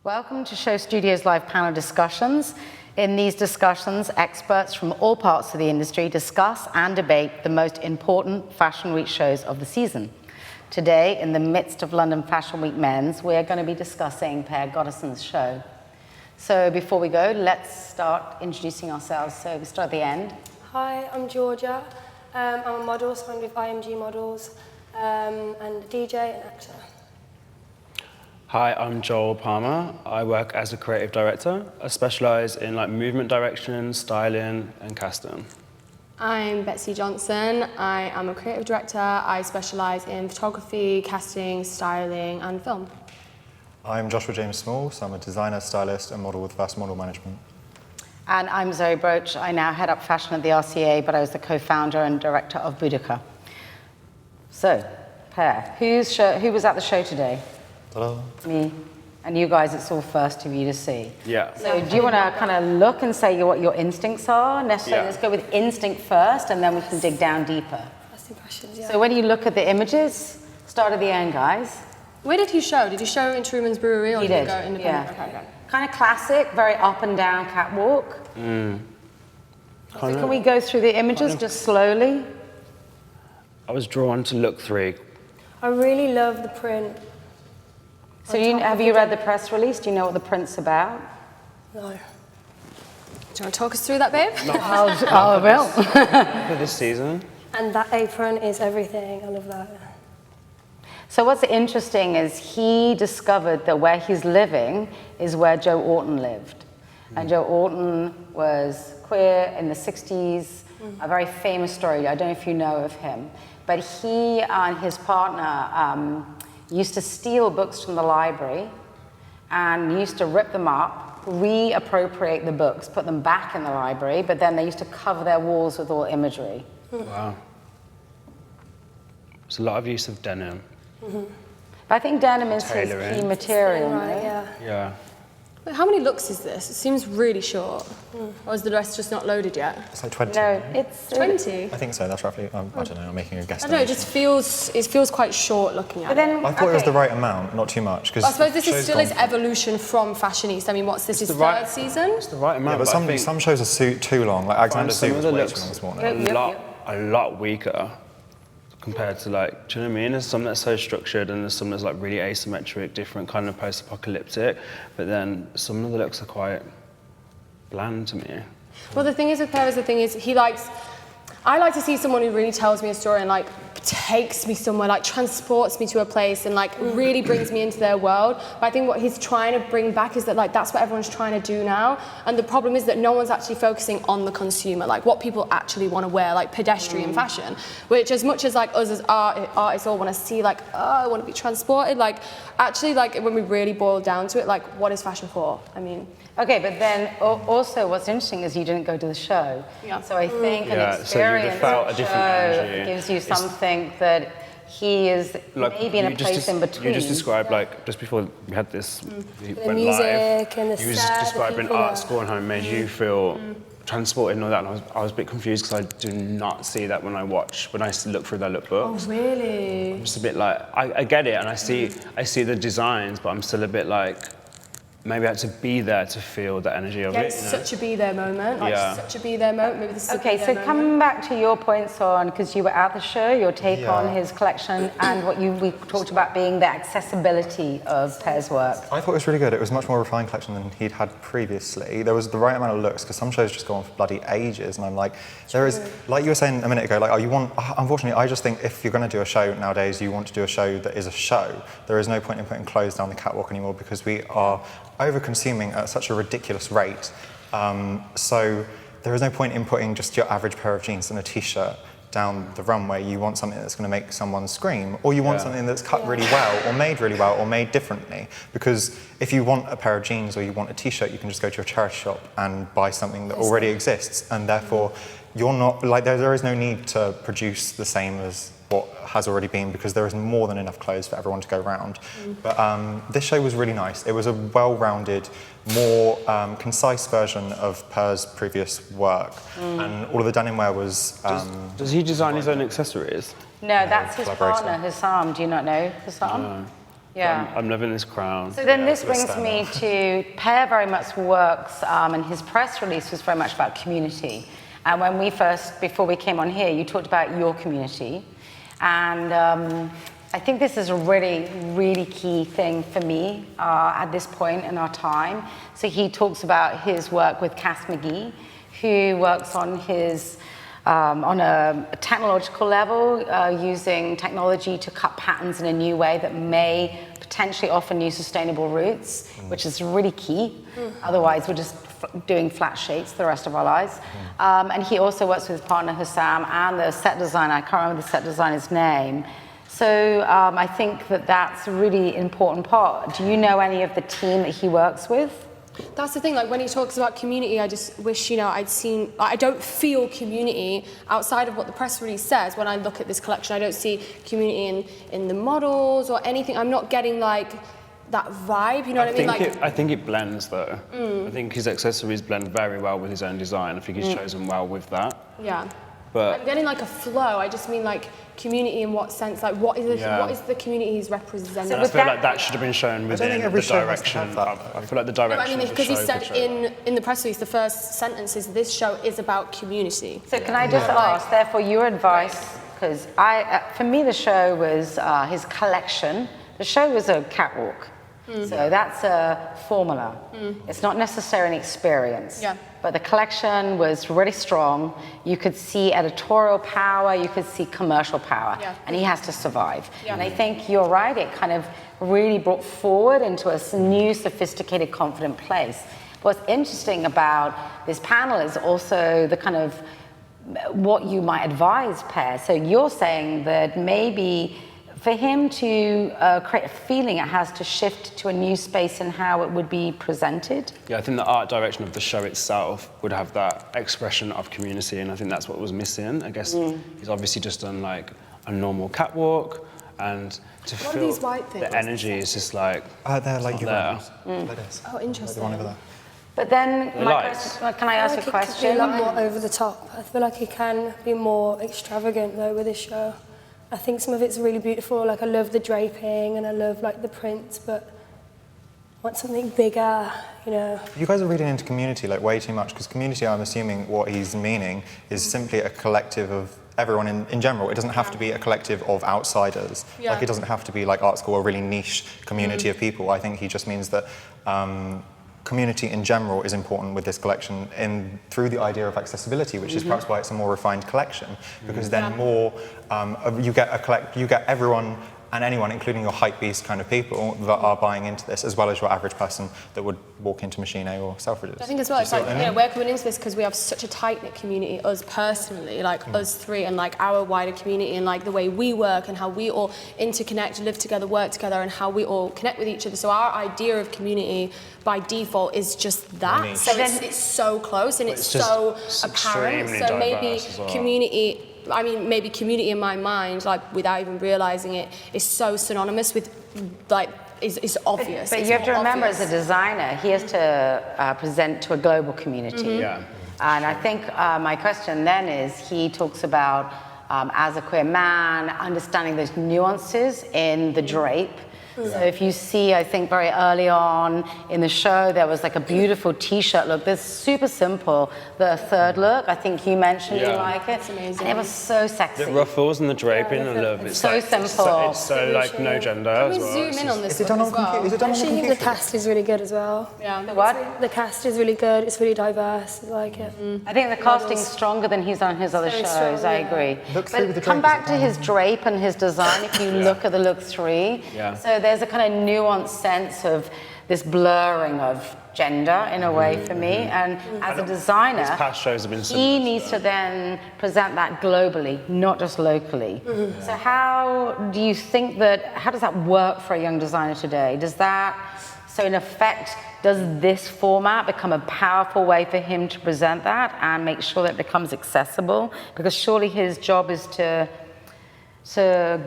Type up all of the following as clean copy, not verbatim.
Welcome to Show Studio's live panel discussions. In these discussions, experts from all parts of the industry discuss and debate the most important Fashion Week shows of the season. Today, in the midst of London Fashion Week Men's, we're going to be discussing Per Götesson's show. So before we go, let's start introducing ourselves. So we start at the end. Hi, I'm Georgia. I'm a model, signed with IMG Models, and a DJ and actor. Hi, I'm Joel Palmer. I work as a creative director. I specialise in movement direction, styling and casting. I'm Betsy Johnson. I am a creative director. I specialise in photography, casting, styling and film. I'm Joshua James Small, so I'm a designer, stylist and model with Fast Model Management. And I'm Zowie Broach. I now head up fashion at the RCA, but I was the co-founder and director of Boudica. So, Per, who was at the show today? Ta-da. Me. And you guys, it's all first of you to see. Yeah. So do you want to kind of look and say what your instincts are? Necessarily, Let's go with instinct first, and then we can dig down deeper. First impressions, yeah. So when you look at the images, start at the end, guys. Where did he show? Did he show in Truman's Brewery or He did did, he go independent? yeah. Okay. Kind of classic, very up and down catwalk. So can we go through the images just slowly? I was drawn to look 3. I really love the print. So have you read the press release? Do you know what the print's about? No. Do you want to talk us through that, babe? I will. For this season. And that apron is everything. I love that. So what's interesting is he discovered that where he's living is where Joe Orton lived. And Joe Orton was queer in the 60s, a very famous story. I don't know if you know of him. But he and his partner used to steal books from the library and used to rip them up, reappropriate the books, put them back in the library, but then they used to cover their walls with all imagery. Wow. There's a lot of use of denim. But I think denim is his Tailoring. key material, Right, no? yeah. Yeah. Wait, how many looks is this? It seems really short. Or is the rest just not loaded yet? It's like 20. No, it's 20? I think so, that's roughly, I don't know, I'm making a guess. I don't know, it feels quite short looking at But then, I thought it was okay. the right amount, not too much. I suppose this is still his evolution from Fashionista. I mean, what's this, his third season? It's the right amount. Yeah, but I think some shows are too long. Like Alexander's some suit of was the way looks too long this morning. Yep. a lot weaker compared to do you know what I mean? There's some that's so structured and there's some that's really asymmetric, different kind of post-apocalyptic, but then some of the looks are quite bland to me. Well, the thing is with Per I like to see someone who really tells me a story and takes me somewhere, transports me to a place and really brings me into their world. But I think what he's trying to bring back is that that's what everyone's trying to do now. And the problem is that no one's actually focusing on the consumer, what people actually want to wear, pedestrian fashion. Which as much as us as artists all want to see I want to be transported, actually when we really boil down to it, what is fashion for? I mean. Okay, but then also what's interesting is you didn't go to the show. Yeah. So I think an Yeah, so you would have experience felt of a different show energy. gives you something that he is maybe in a place in between. You just described, just before we had this, we The went music live, and the you was set, the describing people art there. school and how it made you feel transported and all that, and I was a bit confused because I do not see that when I look through their lookbooks. Oh, really? I'm just a bit I get it, and I see the designs, but I'm still a bit maybe I had to be there to feel the energy of Yeah, it. it's You know? such a be there moment. Such a be there moment. Maybe this is Okay, a be so there coming moment. back to your points on, because you were at the show, your take Yeah. on his collection and what we talked about being the accessibility of Per's work. I thought it was really good. It was a much more refined collection than he'd had previously. There was the right amount of looks, because some shows just go on for bloody ages, and I'm there is, like you were saying a minute ago, unfortunately, I just think if you're going to do a show nowadays, you want to do a show that is a show. There is no point in putting clothes down the catwalk anymore, because we are over-consuming at such a ridiculous rate. So there is no point in putting just your average pair of jeans and a t-shirt down the runway. You want something that's going to make someone scream, or you want something that's cut really well, or made really well, or made differently. Because if you want a pair of jeans or you want a t-shirt, you can just go to a charity shop and buy something that already exists, and therefore you're not, there is no need to produce the same as what has already been, because there is more than enough clothes for everyone to go round. But this show was really nice. It was a well-rounded, more concise version of Per's previous work, and all of the denim wear was... Does he design his own accessories? No, that's his collaborator. partner, Hussam. Do you not know Hussam? Yeah. I'm loving this crown. So then this it's brings stand me to Per very much works, and his press release was very much about community. And when before we came on here, you talked about your community. And I think this is a really, really key thing for me at this point in our time. So he talks about his work with Cass McGee, who works on his on a technological level, using technology to cut patterns in a new way that may potentially offer new sustainable routes, which is really key. Otherwise, we're just doing flat shapes the rest of our lives. And he also works with his partner Hussam and the set designer, I can't remember the set designer's name. So I think that that's a really important part. Do you know any of the team that he works with? That's the thing, like when he talks about community, I just wish, you know, I'd seen, I don't feel community outside of what the press release says. When I look at this collection, I don't see community in the models or anything. I'm not getting like that vibe, you know what I mean? I think it blends though. I think his accessories blend very well with his own design. I think he's chosen well with that. Yeah. But I'm getting like a flow. I just mean like community in what sense? Like what is the community he's representing? and I feel like that should have been shown within the direction. I feel like the direction. I mean, because he said in the press release, the first sentence is this show is about community. So can I just ask, therefore, your advice, because for me the show was his collection. The show was a catwalk. So that's a formula. It's not necessarily an experience. Yeah. But the collection was really strong. You could see editorial power, you could see commercial power, and he has to survive. Yeah. And I think you're right, it kind of really brought forward into a new, sophisticated, confident place. What's interesting about this panel is also the kind of what you might advise Per. So you're saying that maybe for him to create a feeling, it has to shift to a new space in how it would be presented? Yeah, I think the art direction of the show itself would have that expression of community, and I think that's what was missing. I guess he's obviously just done like a normal catwalk, and to What are feel these white things? the energy is just like They're like your there. letters. Oh, interesting. The one over there. But then, The lights. can I ask a It could be question? a lot more over the top. I feel like it can be more extravagant though with this show. I think some of it's really beautiful. Like I love the draping and I love like the prints, but I want something bigger, you know. You guys are reading into community like way too much, because community, I'm assuming what he's meaning is simply a collective of everyone in general. It doesn't have to be a collective of outsiders. Yeah. Like it doesn't have to be like art school, a really niche community of people. I think he just means that community in general is important with this collection through the idea of accessibility, which is perhaps why it's a more refined collection, because then more you get everyone and anyone, including your hype beast kind of people, that are buying into this, as well as your average person that would walk into Machine A or Selfridges. I think as well, it's like, you know, we're coming into this because we have such a tight-knit community, us personally, like us three, and like our wider community, and like the way we work and how we all interconnect, live together, work together, and how we all connect with each other. So our idea of community by default is just that. Niche. So it's so close and it's so apparent. extremely So maybe diverse as well. community, I mean, maybe community in my mind, like without even realising it, is so synonymous with, like, is obvious. But It's you have to more remember, obvious. as a designer, he has to present to a global community. Yeah. And I think my question then is, he talks about, as a queer man, understanding those nuances in the drape. So if you see, I think very early on in the show, there was like a beautiful t-shirt look. That's super simple. The third look, I think you mentioned you like it. It's amazing. And it was so sexy. The ruffles and the draping, I love. It's so like, simple. It's so like no gender Can as we well. zoom It's in just- on this Is it done one on as well? computer? Is it done on the Actually, the computer? cast is really good as well. Yeah. The what? The cast is really good. It's really diverse. I like it. I think the casting's stronger than he's on his other Very shows, strong, I yeah. agree. Look through the But come drape, back is to it his drape and his design, if you look at the look 3. Yeah. So there's a kind of nuanced sense of this blurring of gender in a way for me. And as a designer, His past shows have been he similar to needs to that. then present that globally, not just locally. So how do you think how does that work for a young designer today? So in effect, does this format become a powerful way for him to present that and make sure that it becomes accessible? Because surely his job is to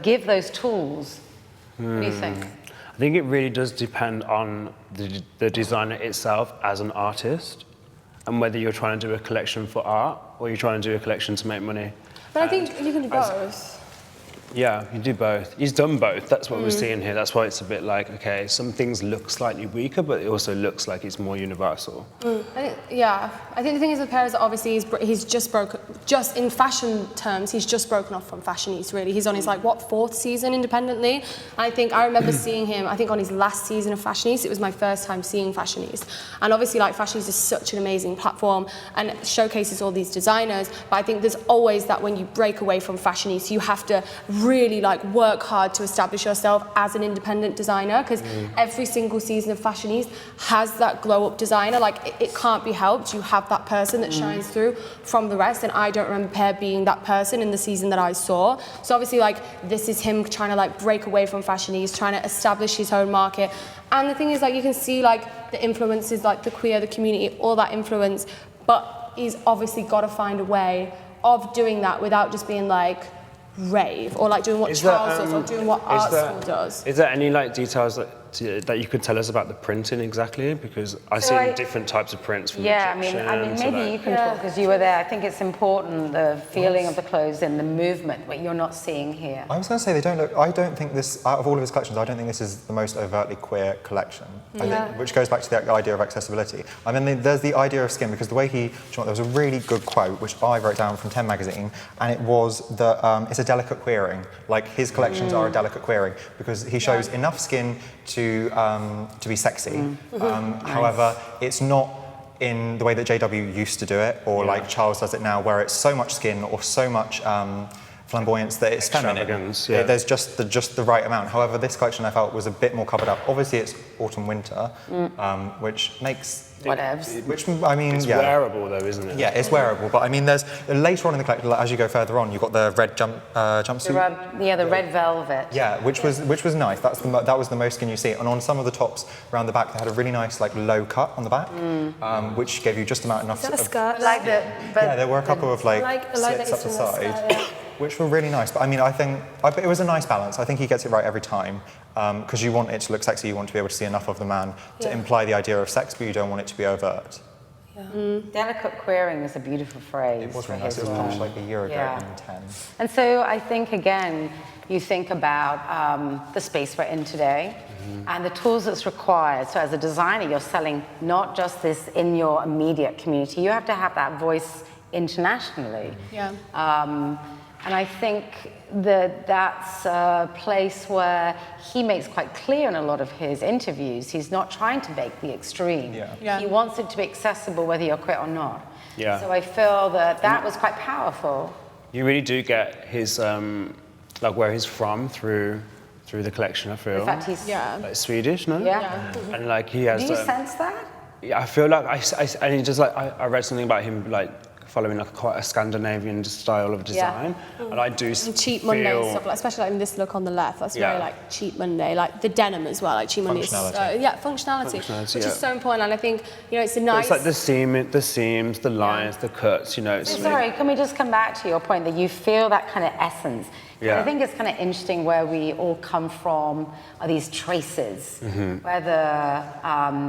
give those tools. What do you think? I think it really does depend on the designer itself as an artist, and whether you're trying to do a collection for art or you're trying to do a collection to make money. But I think you can do both. Yeah, you do both. He's done both. That's what we're seeing here. That's why it's a bit like, okay, some things look slightly weaker, but it also looks like it's more universal. I think the thing is with Per is that obviously he's just broken, just in fashion terms, he's just broken off from Fashionista, really. He's on his, like, what, 4th season independently? And I think I remember seeing him, I think on his last season of Fashionista, it was my first time seeing Fashionista. And obviously, like, Fashionista is such an amazing platform and showcases all these designers, but I think there's always that when you break away from Fashionista, you have to really, like, work hard to establish yourself as an independent designer, because every single season of Fashionista has that glow-up designer. Like, it can't be helped. You have that person that shines through from the rest, and I don't remember Per being that person in the season that I saw. So obviously, like, this is him trying to, like, break away from Fashionista, trying to establish his own market. And the thing is, like, you can see, like, the influences, like the queer, the community, all that influence, but he's obviously got to find a way of doing that without just being, like, rave, or like doing what Charles does, or doing what art school does. Is there any, like, details that you could tell us about the printing exactly? Because I've seen different types of prints from Egyptian maybe you can talk, because you were there. I think it's important, the feeling of the clothes and the movement, what you're not seeing here. I was going to say, they don't look, I don't think this, out of all of his collections, I don't think this is the most overtly queer collection. I think, which goes back to the idea of accessibility. I mean, there's the idea of skin, because the way there was a really good quote, which I wrote down from 10 magazine, and it was that it's a delicate queering. Like, his collections are a delicate queering, because he shows enough skin to be sexy. However, it's not in the way that JW used to do it, or like Charles does it now, where it's so much skin or so much flamboyance that it's feminine. Yeah. There's just the right amount. However, this collection I felt was a bit more covered up. Obviously, it's autumn/winter, which makes Whatevs. Which, I mean, it's wearable though, isn't it? Yeah, it's wearable. But I mean, there's later on in the collection, as you go further on, you've got the red jumpsuit. The red velvet. Yeah, which was nice. That was the most skin you see. And on some of the tops around the back, they had a really nice, like, low cut on the back, which gave you just about enough. Is that a skirt? Yeah, there were a couple of slits up the side, which were really nice. But I mean, I think it was a nice balance. I think he gets it right every time, because you want it to look sexy. You want to be able to see enough of the man to imply the idea of sex, but you don't want it to be overt. Delicate queering is a beautiful phrase. It was really nice. It was published like a year ago in 10. And so I think, again, you think about the space we're in today and the tools that's required. So as a designer, you're selling not just this in your immediate community. You have to have that voice internationally. And I think that's a place where he makes quite clear in a lot of his interviews, he's not trying to make the extreme. He wants it to be accessible whether you're queer or not. So I feel that was quite powerful. You really do get his, like, where he's from through the collection, I feel. In fact, he's like Swedish, no? And like he has. Do you sense that? Yeah, I feel like and he just, like, I read something about him, like, following, like, quite a Scandinavian style of design, and I do and cheap Monday and stuff, like, especially like in this look on the left. That's very like cheap Monday, like the denim as well. Like cheap Monday is functionality, which is so important. And I think, you know, it's a nice. But it's like the seams, the lines, the cuts. You know. It's Sorry, can we just come back to your point that you feel that kind of essence? I think it's kind of interesting where we all come from are these traces, whether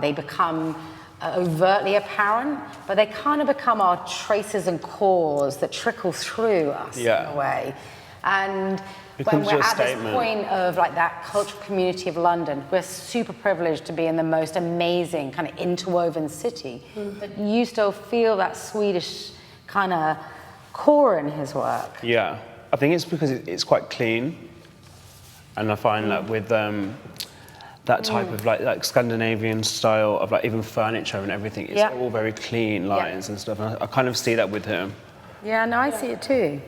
they become overtly apparent, but they kind of become our traces and cores that trickle through us in a way. And when we're at this point of, like, that cultural community of London, we're super privileged to be in the most amazing kind of interwoven city, but you still feel that Swedish kind of core in his work. Yeah, I think it's because it's quite clean, and I find that with that type of like Scandinavian style of, like, even furniture and everything, it's all very clean lines and stuff. And I kind of see that with him. Yeah, no, I see it too.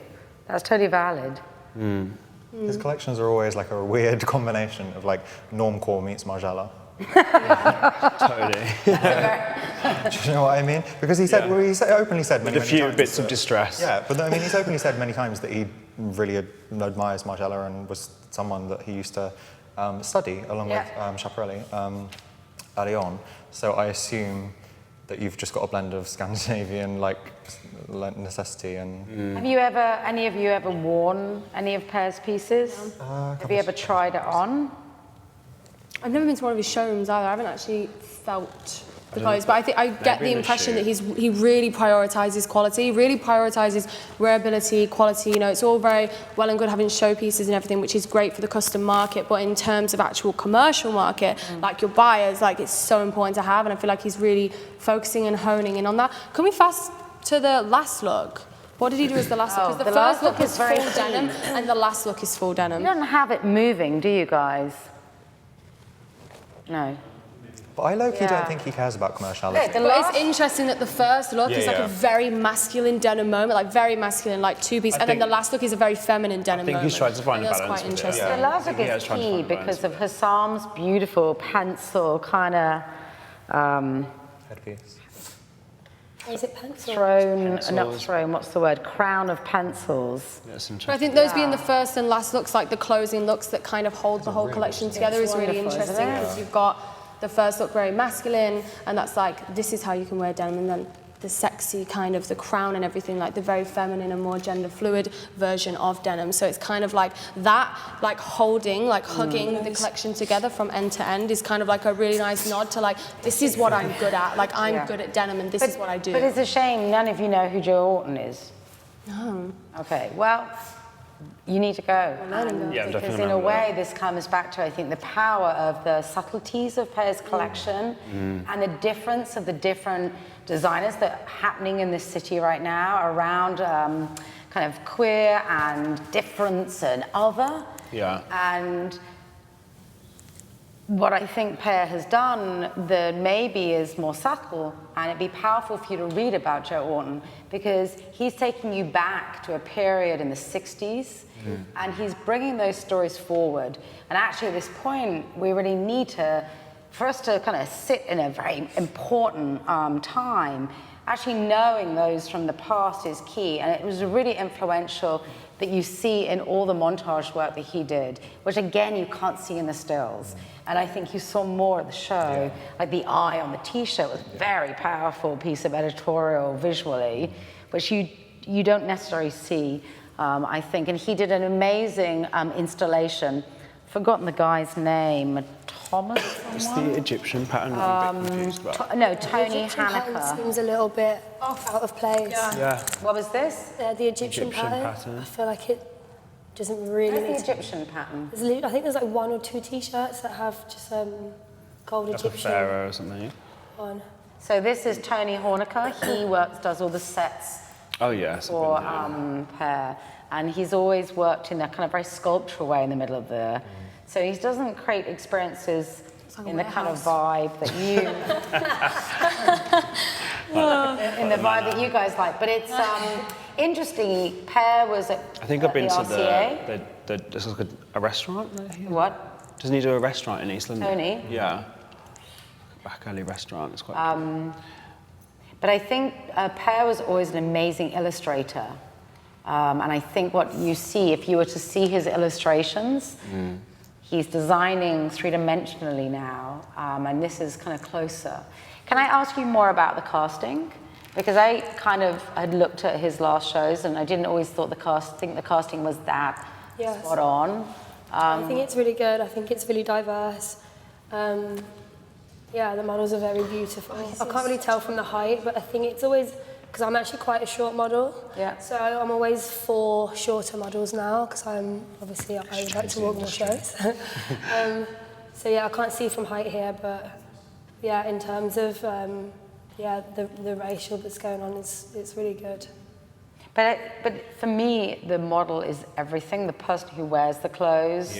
That's totally valid. His collections are always like a weird combination of, like, normcore meets Margiela. Totally. Do you know what I mean? Because he said, openly said many, a few times bits of distress. Yeah, but I mean, he's openly said many times that he really admires Margiela and was someone that he used to study along with Schiaparelli early on. So I assume that you've just got a blend of Scandinavian, like, necessity and. Have any of you ever worn any of Per's pieces? Have you ever tried it on? I've never been to one of his showrooms either. I haven't actually felt the clothes, but I think I get the impression that he really prioritizes quality, really prioritizes wearability, quality. You know, it's all very well and good having showpieces and everything, which is great for the custom market, but in terms of actual commercial market, like your buyers, like it's so important to have, and I feel like he's really focusing and honing in on that. Can we fast to the last look? What did he do as the last look? Because the first look is full denim, and the last look is full denim. You don't have it moving, do you guys? No. But I low-key don't think he cares about commerciality. But it's interesting that the first look is like a very masculine denim moment, like very masculine, like two-piece, and then the last look is a very feminine denim moment. I think he's trying to find a balance. That's quite interesting. The last look is key because of Hassam's beautiful pencil kind of Headpiece. Is it pencil? not thrown, what's the word? Crown of pencils. That's interesting. But I think those being the first and last looks, like the closing looks that kind of hold the whole collection together, is really interesting because you've got the first look very masculine, and that's like, this is how you can wear denim, and then the sexy kind of the crown and everything, like the very feminine and more gender fluid version of denim. So it's kind of like that, like holding, like hugging the collection together from end to end is kind of like a really nice nod to like, this is what I'm good at. Like I'm good at denim, and this is what I do. But it's a shame none of you know who Joe Orton is. No. Okay, well, you need to go. Yeah, because definitely in a remember way, this comes back to, I think, the power of the subtleties of Per's collection and the difference of the different designers that are happening in this city right now around kind of queer and difference and other. Yeah. And what I think Per has done that maybe is more subtle, and it'd be powerful for you to read about Joe Orton, because he's taking you back to a period in the 60s, and he's bringing those stories forward. And actually at this point, we really need to, for us to kind of sit in a very important time, actually knowing those from the past is key. And it was really influential that you see in all the montage work that he did, which again, you can't see in the stills. And I think you saw more at the show, like the eye on the t-shirt was a very powerful piece of editorial visually, which you don't necessarily see, I think. And he did an amazing installation. Forgotten the guy's name, Thomas someone? It's the Egyptian pattern I'm a bit confused about. No, Tony Egyptian pattern Haneke. seems a little bit out of place. Yeah. What was this? The Egyptian pattern. I feel like it doesn't really need Where's the Egyptian pattern? I think there's like one or two t-shirts that have just gold Like a Egyptian pharaoh or something. on. So this is Tony Haneke. He does all the sets Oh yeah. for Per, and he's always worked in a kind of very sculptural way in the middle of the. So he doesn't create experiences in the kind of vibe that you, in the vibe that you guys like. But it's interesting. Per was at I think I've been the to RCA. there's like a restaurant there here. What? Doesn't he do a restaurant in East London? Tony? Yeah. Back alley restaurant. It's quite. But I think Per was always an amazing illustrator. And I think what you see, if you were to see his illustrations, he's designing three-dimensionally now, and this is kind of closer. Can I ask you more about the casting? Because I kind of had looked at his last shows, and I didn't always think the casting was that spot on. I think it's really good. I think it's really diverse. Yeah, the models are very beautiful. I can't really tell from the height, but I think it's always, because I'm actually quite a short model. Yeah. So I'm always for shorter models now, because I'm obviously, I would like to walk more shows. So yeah, I can't see from height here, but yeah, in terms of the racial that's going on, it's really good. But for me, the model is everything. The person who wears the clothes.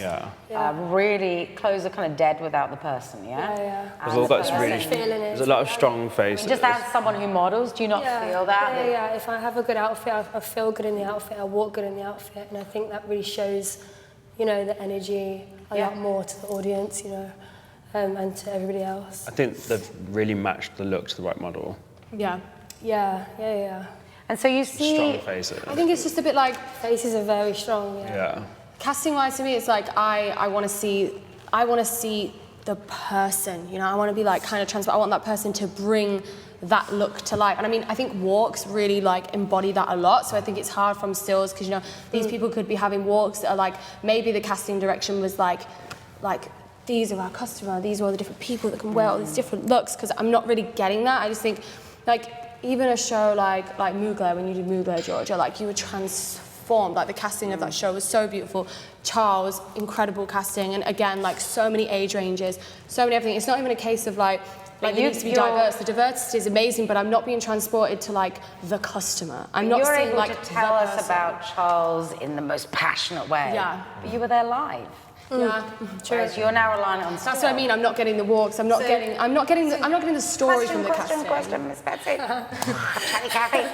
Really, clothes are kind of dead without the person, Yeah. There's a lot of strong faces. Just as someone who models, do you not feel that? Yeah. If I have a good outfit, I feel good in the outfit, I walk good in the outfit, and I think that really shows, the energy a lot more to the audience, and to everybody else. I think they've really matched the look to the right model. Yeah. And so you see... Strong faces. I think it's just a bit like... Faces are very strong, Yeah. Casting-wise, to me, it's like I want to see the person, I want to be like kind of transparent. I want that person to bring that look to life. And I mean, I think walks really like embody that a lot. So I think it's hard from stills because, these people could be having walks that are like, maybe the casting direction was like these are our customer, these are all the different people that can wear all these different looks, because I'm not really getting that. I just think, like, even a show like Mugler, when you did Mugler, Georgia, like, you were transformed. Like, the casting of that show was so beautiful. Charles, incredible casting, and again, like, so many age ranges, so many everything. It's not even a case of like it needs to be diverse. The diversity is amazing, but I'm not being transported to like the customer. I'm not You're seeing able like to tell us person. about Charles in the most passionate way. Yeah. But you were there live. Yeah, Whereas you're now relying on. That's what I mean. I'm not getting the walks. I'm not getting the story from the casting. Question, Miss Betsy. Chatty Cathy.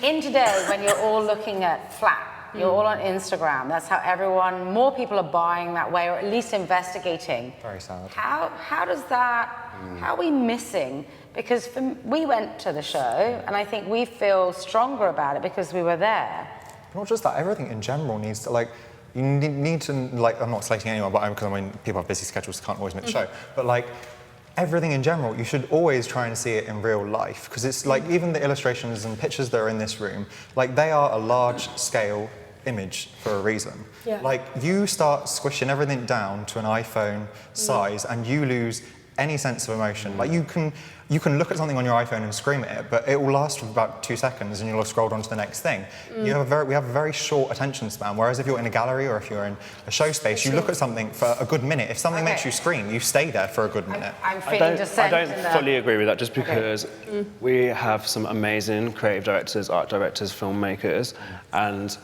In today, when you're all looking at flat, you're all on Instagram. That's how more people are buying that way, or at least investigating. Very sad. How does that? How are we missing? Because we went to the show, and I think we feel stronger about it because we were there. Not just that, everything in general needs to, like, you need to, like, I'm not slating anyone, but because I mean, people have busy schedules, can't always make the show, but like, everything in general, you should always try and see it in real life, because it's like, even the illustrations and pictures that are in this room, like, they are a large scale image for a reason. Yeah. Like, you start squishing everything down to an iPhone size and you lose any sense of emotion. Like, you can look at something on your iPhone and scream at it, but it will last for about 2 seconds and you'll have scrolled on to the next thing. We have a very short attention span, whereas if you're in a gallery or if you're in a show space, you look at something for a good minute. If something makes you scream, you stay there for a good minute. I'm I feeling dissent don't in that. fully agree with that, just because we have some amazing creative directors, art directors, filmmakers, and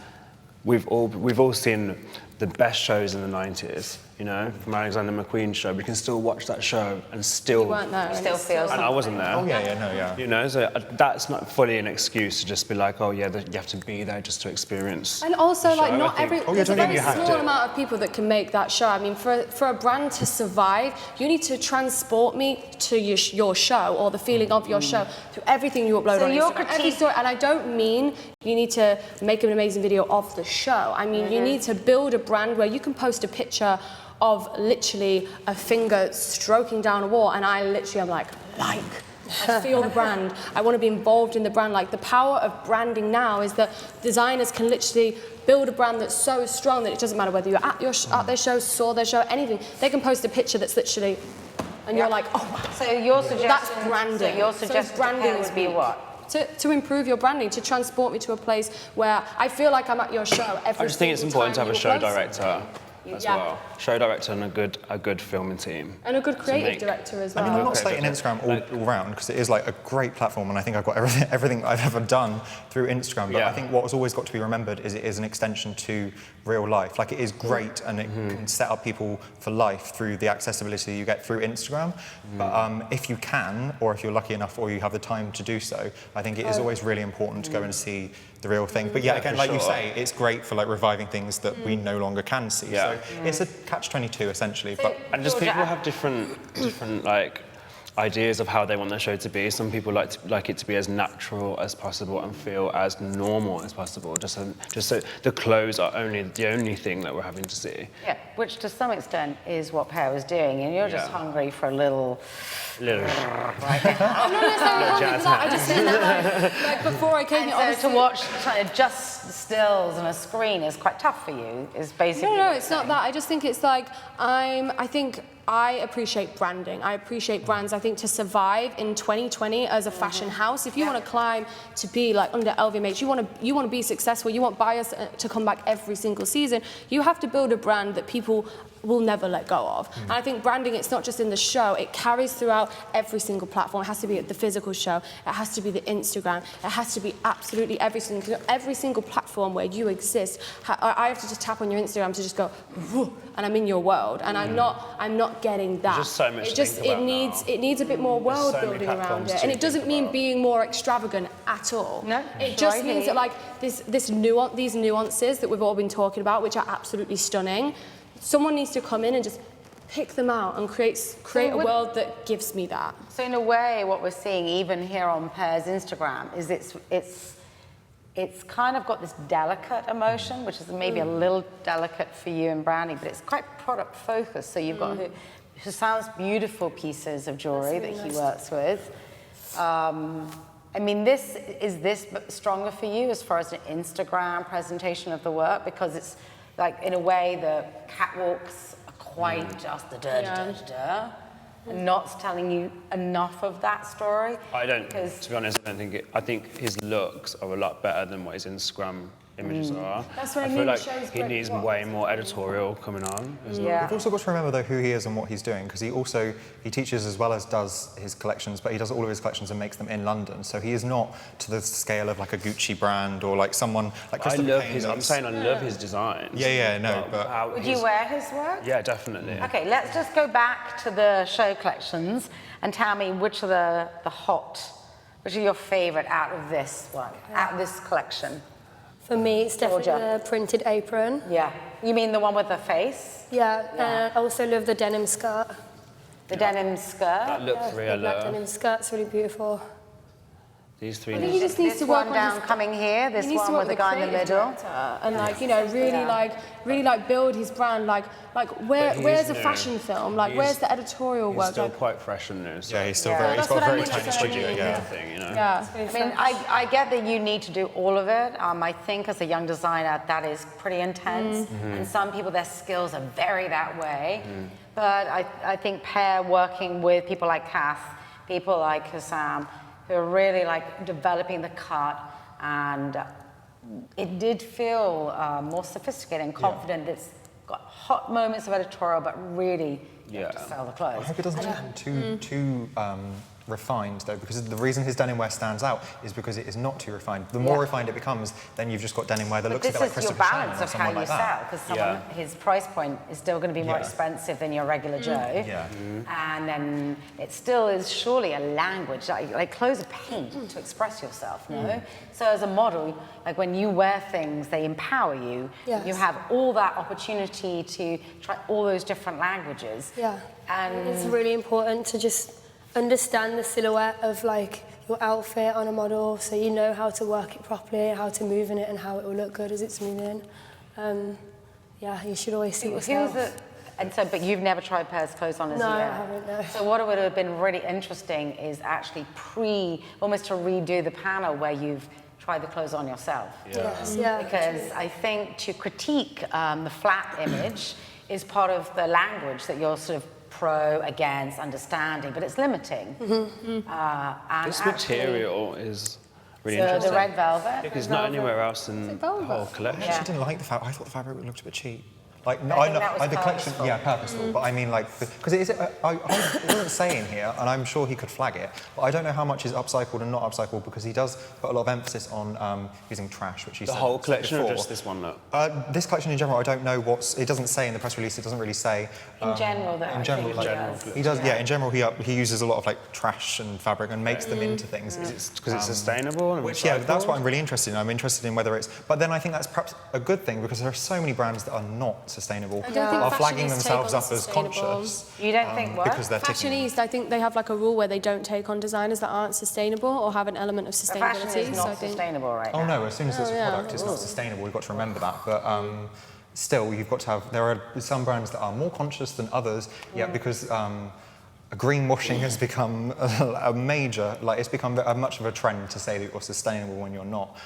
we've all seen the best shows in the 90s, you know, from Alexander McQueen's show. We can still watch that show and still... You weren't there. Still feels. And I wasn't there. Oh, yeah. You know, so that's not fully an excuse to just be like, oh yeah, you have to be there just to experience. And also, the like, show, not I think. every. There's a don't very you have small to. amount of people that can make that show. I mean, for a brand to survive, you need to transport me to your show, or the feeling of your show, through everything you upload So on your Instagram. Every critique- story, and I don't mean you need to make an amazing video of the show. I mean, you need to build a brand where you can post a picture of literally a finger stroking down a wall, and I literally am like, I feel the brand. I want to be involved in the brand. Like, the power of branding now is that designers can literally build a brand that's so strong that it doesn't matter whether you're at their show, saw their show, anything. They can post a picture that's literally, and you're like, oh wow. So your suggestion. That's branding. So your So suggestion branding would be is what? To improve your branding, to transport me to a place where I feel like I'm at your show every I just think it's single important to time have a you show upload director as Yeah. well. Show director and a good filming team. and a good creative make- director as I well. mean, I'm not Okay, slating okay. Instagram all round, because it is like a great platform, and I think I've got everything I've ever done through Instagram. But Yeah. I think what's always got to be remembered is it is an extension to real life. Like, it is great, and it can set up people for life through the accessibility you get through Instagram. But if you can, or if you're lucky enough, or you have the time to do so, I think it is always really important to go and see the real thing. But yeah, again, for like you sure. say, it's great for like reviving things that we no longer can see. Yeah. So it's a catch-22 essentially. But And just people have different like ideas of how they want their show to be. Some people like it to be as natural as possible and feel as normal as possible. Just so the clothes are the only thing that we're having to see. Yeah, which to some extent is what Per was doing, and you're just Yeah. hungry for a little. Little. I'm not necessarily hungry for that. I just think that like before I came And here, so obviously. to watch kind of just stills on a screen is quite tough for you. Is basically. No, what it's you're not saying. that. I just think it's like I think I appreciate branding. I appreciate brands. I think to survive in 2020 as a fashion house, if you want to climb to be like under LVMH, you want to be successful, you want buyers to come back every single season, you have to build a brand that people will never let go of. And I think branding, it's not just in the show, it carries throughout every single platform. It has to be at the physical show, it has to be the Instagram, it has to be absolutely every single platform where you exist. I have to just tap on your Instagram to just go, "Whoa," and I'm in your world. And I'm not getting that. There's just so much to think about now. It needs a bit more world so many building around platforms it. to And it doesn't think mean about. being more extravagant at all. No, It just right means here. that like these nuances that we've all been talking about, which are absolutely stunning, someone needs to come in and just pick them out and create a would- world that gives me that. So in a way, what we're seeing even here on Per's Instagram is it's kind of got this delicate emotion, which is maybe a little delicate for you in branding, but it's quite product focused. So you've got Hassan's beautiful pieces of jewelry that he works with. I mean, is this stronger for you as far as an Instagram presentation of the work? Because it's like, in a way, the catwalks are quite just the and not telling you enough of that story. I don't, to be honest, I think his looks are a lot better than what his Instagram images are. That's what I feel mean, like shows he great needs plots. way more editorial coming on. Yeah. We've also got to remember though who he is and what he's doing, because he teaches as well as does his collections, but he does all of his collections and makes them in London. So he is not to the scale of like a Gucci brand or like someone like Christopher Kane. I'm saying I love his designs. But Would you wear his work? Yeah, definitely. Okay, let's just go back to the show collections and tell me which are which are your favourite out of this one, out of this collection? For me, it's definitely Georgia. the printed apron. Yeah. You mean the one with the face? Yeah, and I also love the denim skirt. The denim skirt? That looks The real. black denim skirt's really beautiful. These three. I think he just needs This to work one on down coming here, this He needs to one work with the guy in the creative middle. director and really build his brand. Where's a fashion film? Where's the editorial He's work? still quite fresh and new. So yeah, he's still Yeah. very. He's That's got a what I very mean, tiny that's what I studio. mean. Yeah. thing, you know. Yeah. I mean, I get that you need to do all of it. I think as a young designer, that is pretty intense. And some people, their skills are very that way. But I think Per working with people like Kath, people like Hassam, who are really like developing the cut, and it did feel more sophisticated and confident. It's got hot moments of editorial, but really you have to sell the clothes. I hope it doesn't become too refined though, because the reason his denim wear stands out is because it is not too refined. The more refined it becomes, then you've just got denim wear that looks a bit like This is your Christopher Shannon balance or of how someone you like sell, that. because his price point is still going to be more expensive than your regular Joe. And then it still is surely a language, like clothes are paint to express yourself, no? So as a model, like when you wear things, they empower you. Yes. You have all that opportunity to try all those different languages. Yeah, And it's really important to just understand the silhouette of like your outfit on a model, so you know how to work it properly, how to move in it, and how it will look good as it's moving. Yeah, you should always see yourself. But you've never tried Per's clothes on as No, I yet. haven't, no. So what would have been really interesting is actually almost to redo the panel where you've tried the clothes on yourself. Yes, yeah. Because I think to critique the flat image is part of the language that you're sort of pro, against, understanding, but it's limiting. And This actually, material is really the interesting. red velvet. Because not anywhere else in the velvet? whole collection. I actually didn't like the fabric. I thought the fabric looked a bit cheap. Like, no, I think that was the collection, purposeful. yeah, purposeful. But I mean, like, because it doesn't say in here, and I'm sure he could flag it. But I don't know how much is upcycled and not upcycled, because he does put a lot of emphasis on using trash, which he The said whole collection before. or just this one look? This collection in general, I don't know it doesn't say in the press release. It doesn't really say. In general, though, In general, I think like, he does. In general, he uses a lot of like trash and fabric and makes them into things. Because it's sustainable and Which, that's what I'm really interested in. I'm interested in whether it's... But then I think that's perhaps a good thing, because there are so many brands that are not sustainable, don't think are flagging fashionists themselves take up on as sustainable. conscious. You don't think what? Because they're ticking. Fashionistas, I think they have like a rule where they don't take on designers that aren't sustainable or have an element of The sustainability. fashion is so I not think sustainable right Oh now. no, as soon as it's a product, it's not sustainable. We've got to remember that. But still, you've got to have... There are some brands that are more conscious than others, because... greenwashing has become a major, it's become much of a trend to say that you're sustainable when you're not.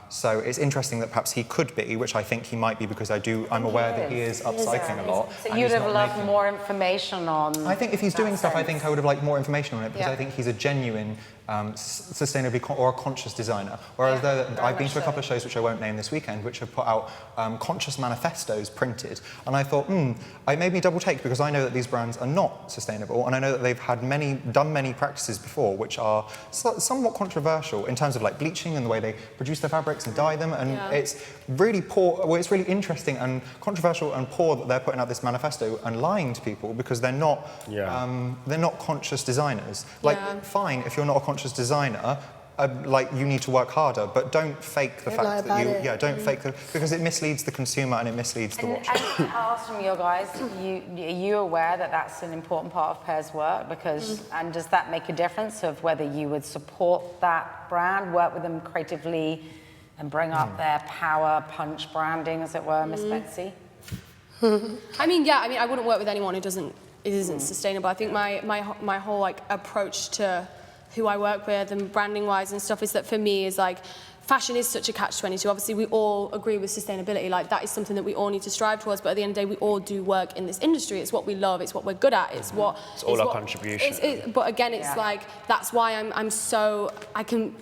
So it's interesting that perhaps he could be, which I think he might be, because I'm aware that he is upcycling a lot. So and you'd he's have not loved making- more information on. I think if he's doing stuff, I think I would have liked more information on it, because I think he's a genuine sustainably or a conscious designer. Whereas I've been to a couple of shows, which I won't name this weekend, which have put out conscious manifestos printed, and I thought, it made me double take, because I know that these brands are not sustainable, and I know that they've had done many practices before which are somewhat controversial in terms of like bleaching and the way they produce their fabrics and dye them, and it's really poor. Well, it's really interesting and controversial and poor that they're putting out this manifesto and lying to people, because they're not conscious designers. Fine, if you're not a conscious designer, you need to work harder, but don't fake the fact that you don't fake because it misleads the consumer and it misleads the watcher. And I'll ask from you guys, are you aware that that's an important part of Per's work? Because and does that make a difference of whether you would support that brand, work with them creatively, and bring up their power punch branding, as it were, Miss Betsy? I wouldn't work with anyone who isn't sustainable. I think my whole approach to who I work with and branding wise and stuff is that for me is fashion is such a catch-22. Obviously, we all agree with sustainability. Like, that is something that we all need to strive towards. But at the end of the day, we all do work in this industry. It's what we love. It's what we're good at. It's what... It's all our contribution. But again, it's like, that's why I'm so... I can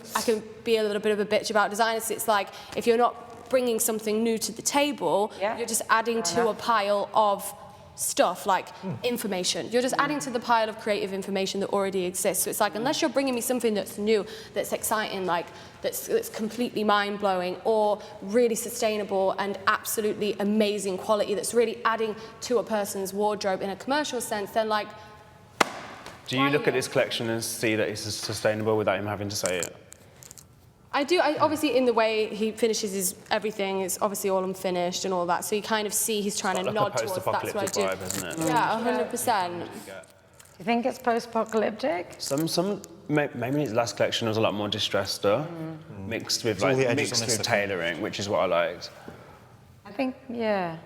be a little bit of a bitch about designers. It's like, if you're not bringing something new to the table, you're just adding to a pile of stuff, like information. You're just adding to the pile of creative information that already exists. So it's like, unless you're bringing me something that's new, that's exciting, like that's completely mind-blowing or really sustainable and absolutely amazing quality, that's really adding to a person's wardrobe in a commercial sense, then like... Do you look at this collection and see that it's sustainable without him having to say it? I do. Obviously, in the way he finishes his everything, it's obviously all unfinished and all that. So you kind of see he's trying to like nod a towards that's what I do. vibe, isn't it? Yeah, 100%. Do you think it's post-apocalyptic? Maybe his last collection was a lot more distressed stuff, mixed with tailoring, which is what I liked. I think, yeah.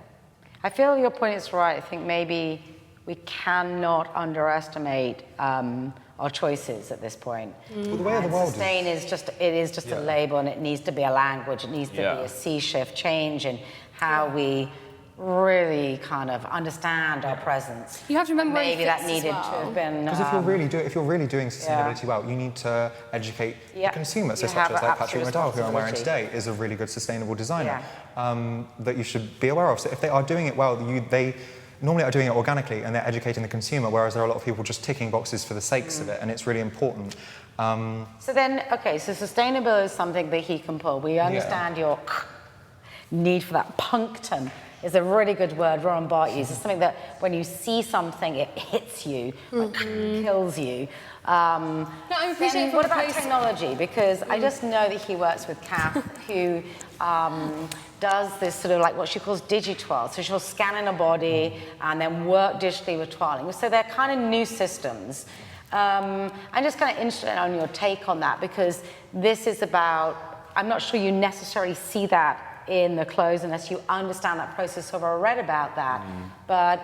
I feel your point is right. I think maybe we cannot underestimate our choices at this point. Well, the way of the world sustain is just a label, and it needs to be a language. It needs to be a sea shift change in how we really kind of understand our presence. You have to remember maybe that needed to have been. Because if you're really doing sustainability well, you need to educate the consumer. So such as like Patrick Nadal, who I'm wearing today, is a really good sustainable designer that you should be aware of. So if they are doing it well, they normally are doing it organically and they're educating the consumer, whereas there are a lot of people just ticking boxes for the sakes of it, and it's really important. So then, okay, so sustainability is something that he can pull. We understand your need for that punctum is a really good word Ron Bart uses. It's something that when you see something, it hits you, like, kills you. No, I appreciate what about technology? Because I just know that he works with Kath, who does this sort of like what she calls digitwirl. So she'll scan in a body and then work digitally with twirling. So they're kind of new systems. I'm just kind of interested on your take on that, because this is about, I'm not sure you necessarily see that in the clothes unless you understand that process or read about that. But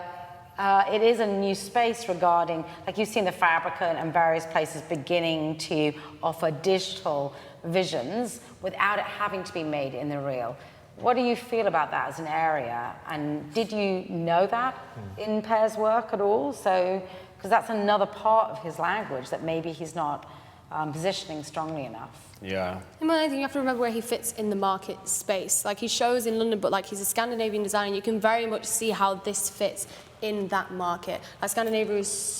it is a new space regarding, like you've seen the Fabricant and various places beginning to offer digital visions without it having to be made in the real. What do you feel about that as an area? And did you know that in Per's work at all? So, because that's another part of his language that maybe he's not positioning strongly enough. Yeah. And I think you have to remember where he fits in the market space. Like, he shows in London, but like he's a Scandinavian designer, and you can very much see how this fits in that market. Like, Scandinavia is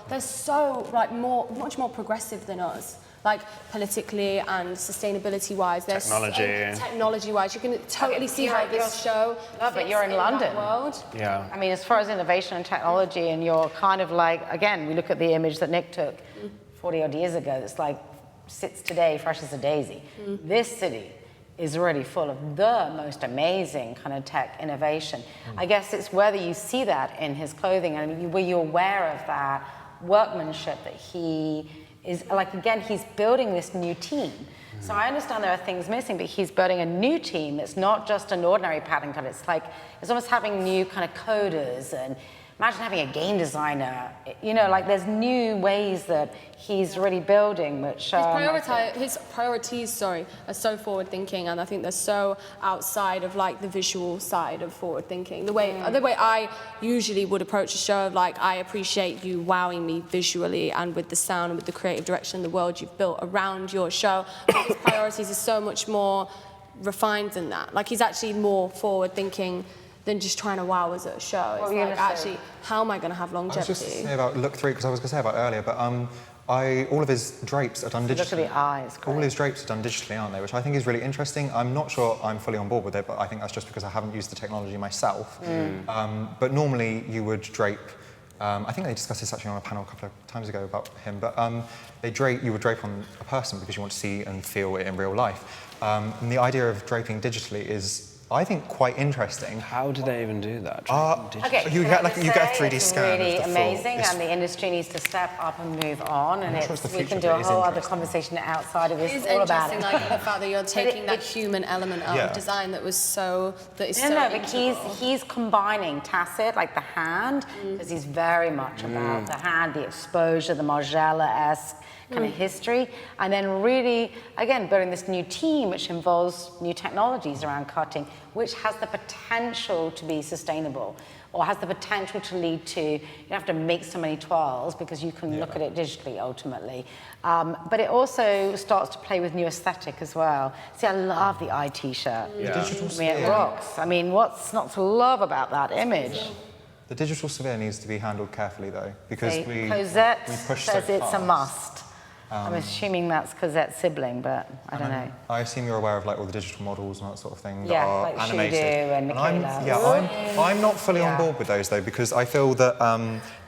they're so like much more progressive than us. Like, politically and sustainability-wise, technology-wise, you can totally see how this show fits but you're in London. World. Yeah. I mean, as far as innovation and technology, and you're kind of like, again, we look at the image that Nick took 40 odd years ago, that's like, sits today fresh as a daisy. This city is really full of the most amazing kind of tech innovation. I guess it's whether you see that in his clothing, and were you aware of that workmanship that he is, like, again, he's building this new team. So I understand there are things missing, but he's building a new team that's not just an ordinary pattern cut. It's like, it's almost having new kind of coders, and imagine having a game designer. You know, like, there's new ways that he's really building, which... his priorities, are so forward-thinking, and I think they're so outside of, like, the visual side of forward-thinking. The way I usually would approach a show of, like, I appreciate you wowing me visually and with the sound and with the creative direction, the world you've built around your show. But his priorities are so much more refined than that. Like, he's actually more forward-thinking than just trying to wow us at a show. It's like, actually, how am I going to have longevity? I was just saying about look 3, because I was going to say about earlier, but all of his drapes are done digitally. Look at the eyes. Great. All his drapes are done digitally, aren't they? Which I think is really interesting. I'm not sure I'm fully on board with it, but I think that's just because I haven't used the technology myself. But normally you would drape. I think they discussed this actually on a panel a couple of times ago about him. But you would drape on a person because you want to see and feel it in real life. And the idea of draping digitally is I think, quite interesting. How do they even do that? Okay, You can get I like just you get a say 3D it's scan. really of the full- amazing, it's- and the industry needs to step up and move on. And not sure it's the we future, can do but a it is whole other interesting. conversation outside of this, It's all about interesting, it. like the fact that you're taking that human element out Yeah. of design that is so But integral. he's combining tacit, like the hand, because he's very much about the hand, the exposure, the Margiela-esque kind of history, and then really, again, building this new team, which involves new technologies around cutting, which has the potential to be sustainable, or has the potential to lead to, you don't have to make so many twirls because you can look at it digitally ultimately. But it also starts to play with new aesthetic as well. See, I love the eye t-shirt. I mean, it rocks. I mean, what's not to love about that image? The digital sphere needs to be handled carefully, though, because Cosette we push says so it's a fast. must. I'm assuming that's Cosette's sibling, but I don't know. I assume you're aware of like all the digital models and that sort of thing that Yeah, are like animated. Shudu and Michaela. I'm not fully on board with those though, because I feel that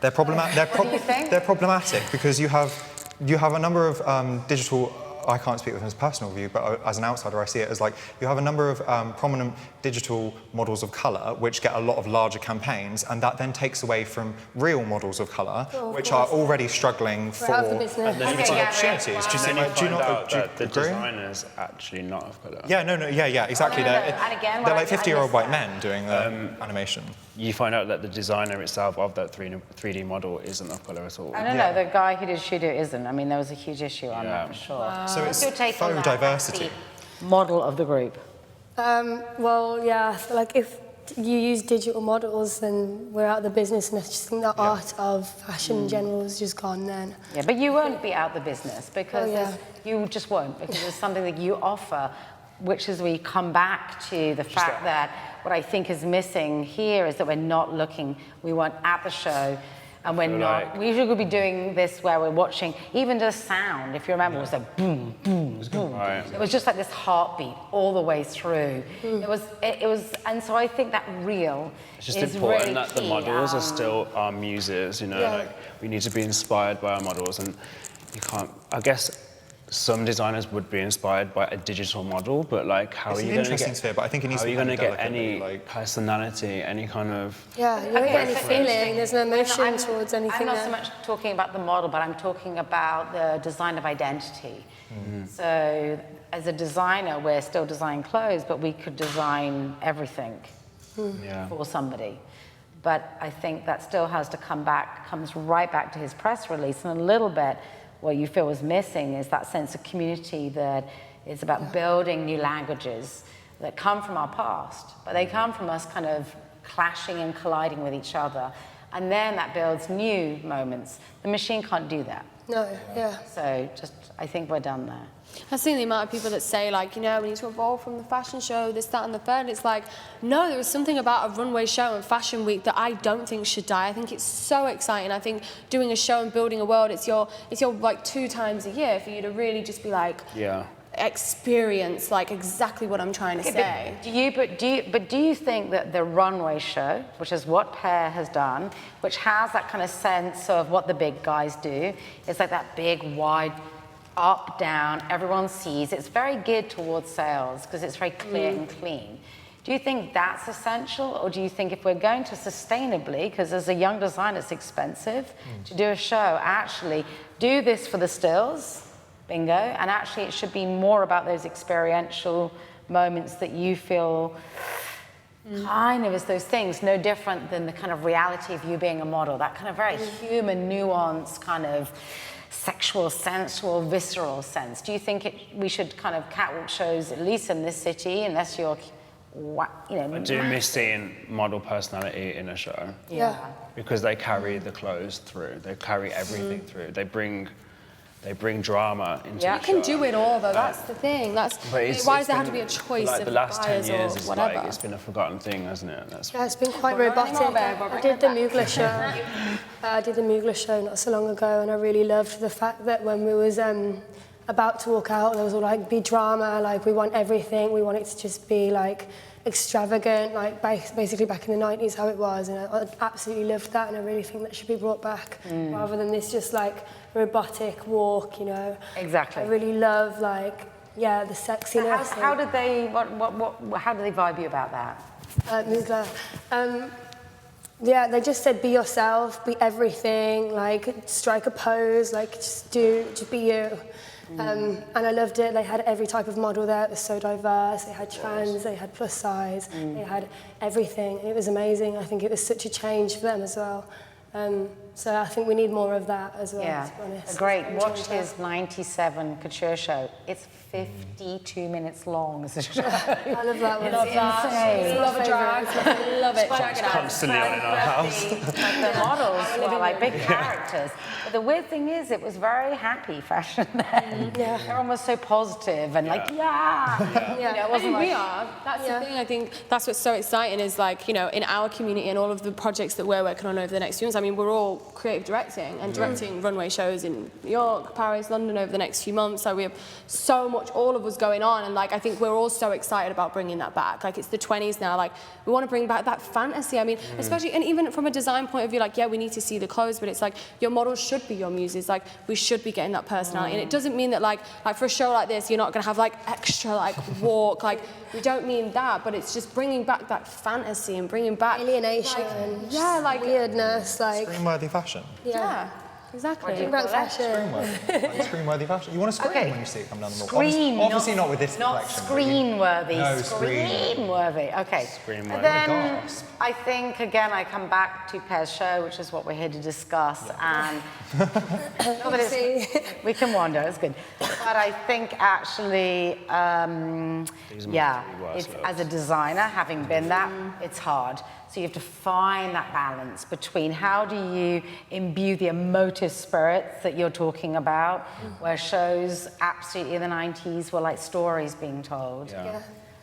they're problematic. What do you think? They're problematic because you have a number of digital. I can't speak with his personal view, but as an outsider, I see it as like you have a number of prominent digital models of colour which get a lot of larger campaigns, and that then takes away from real models of colour, which are already struggling for out of the business. limited opportunities. Do you And see? then you Do you find not out do you that the agree? designer's actually not of colour. Yeah, yeah, exactly. No, no, They're, and again, they're what like I 50-year-old missed white that. men doing the animation. You find out that the designer itself of that 3D model isn't of colour at all. I don't know, the guy who did Shudu isn't. I mean, there was a huge issue on that for sure. So What's it's your take on faux that? diversity. That's the model of the group. Well, yeah, I feel like if you use digital models, then we're out of the business, and I just think the art of fashion in general is just gone then. Yeah, but you won't be out the business because Oh, yeah. you just won't, because there's something that you offer, which is we come back to the fact that what I think is missing here is that we're not looking, we weren't at the show, and we're not, like- we usually would be doing this where we're watching, even just sound, if you remember, it was like boom, boom, boom. Right. It was just like this heartbeat all the way through. It was, and so I think that real It's just is important really that the key. models are still our muses, you know, Yeah. like we need to be inspired by our models, and you can't, I guess some designers would be inspired by a digital model, but like how It's are an you going to interesting get, sphere, but I think it needs how to are be you going to handled get any delicately, like- personality, any kind of, Yeah, you don't get any so feeling, there's no emotion I'm- towards anything I'm not there. so much talking about the model, but I'm talking about the design of identity. So as a designer, we're still designing clothes, but we could design everything yeah. for somebody. But I think that still has to comes right back to his press release, and a little bit what you feel was missing is that sense of community that is about building new languages that come from our past, but they come from us kind of clashing and colliding with each other. And then that builds new moments. The machine can't do that. No, yeah. So just, I think we're done there. I've seen the amount of people that say, like, you know, we need to evolve from the fashion show, this, that, and the third. It's like, no, there is something about a runway show and Fashion Week that I don't think should die. I think it's so exciting. I think doing a show and building a world, it's your like 2 times a year for you to really just be like, Yeah. experience like exactly what I'm trying to say. Do you think that the runway show, which is what Per has done, which has that kind of sense of what the big guys do, it's like that big, wide, up, down, everyone sees. It's very geared towards sales because it's very clear and clean. Do you think that's essential, or do you think if we're going to sustainably, because as a young designer it's expensive to do a show, actually do this for the stills, bingo, and actually it should be more about those experiential moments that you feel kind of as those things, no different than the kind of reality of you being a model, that kind of very human, nuanced kind of sexual, sensual, visceral sense. Do you think we should kind of catwalk shows, at least in this city, unless you're, you know... I do miss seeing model personality in a show. Yeah. Because they carry the clothes through. They carry everything through. They bring drama into Yeah. the You show. can do it all though, that's the thing. But Why does there have to be a choice like of the last 10 buyers years or is whatever? like, it's been a forgotten thing, hasn't it? Yeah, it's been quite robotic. I did the Mugler show. I did the Mugler show not so long ago, and I really loved the fact that when we was about to walk out, there was all like be drama, like we want everything, we want it to just be like extravagant, like basically back in the 90s how it was, and I absolutely loved that, and I really think that should be brought back rather than this just like robotic walk, you know. Exactly. I really love like yeah, the sexiness. How did they how did they vibe you about that? Yeah, they just said be yourself, be everything, like strike a pose, like just be you. And I loved it. They had every type of model there. It was so diverse. They had trans, they had plus size, they had everything. It was amazing. I think it was such a change for them as well. So I think we need more of that as well, Yeah, to be honest. great. Watched his 97 couture show. It's 52 minutes long as a show. I love that one. Love that. Love a drag. Love it. Drag it out. Constantly on in our house. The models were like big characters. But the weird thing is, it was very happy fashion then. Yeah. Everyone was so positive and like, Yeah. You know, it I wasn't think like, we are. That's the thing. I think that's what's so exciting is like, you know, in our community and all of the projects that we're working on over the next few months. I mean, we're all creative directing and directing runway shows in New York, Paris, London over the next few months. So we have so much, all of us going on. And like, I think we're all so excited about bringing that back. Like it's the 20s now. Like we want to bring back that fantasy. I mean, especially, and even from a design point of view, like, yeah, we need to see the clothes, but it's like your models should be your muses. Like we should be getting that personality. And it doesn't mean that like for a show like this, you're not going to have like extra like walk. Like we don't mean that, but it's just bringing back that fantasy and bringing back Alienation. like weirdness, like Screen-worthy fashion. yeah, exactly. bring back fashion. Screen-worthy. Like screen-worthy fashion. You want to scream Okay. when you see it come down the wall. Screen, Obviously not with this not collection. but screen-worthy. No, Screen-worthy. Okay. Screen-worthy. And then Gasp. I think again I come back to Per's show, which is what we're here to discuss, and not that it's, we can wander. It's good, but I think actually, it's, as a designer, having been that, it's hard. So you have to find that balance between how do you imbue the emotive spirits that you're talking about, where shows absolutely in the 90s were like stories being told.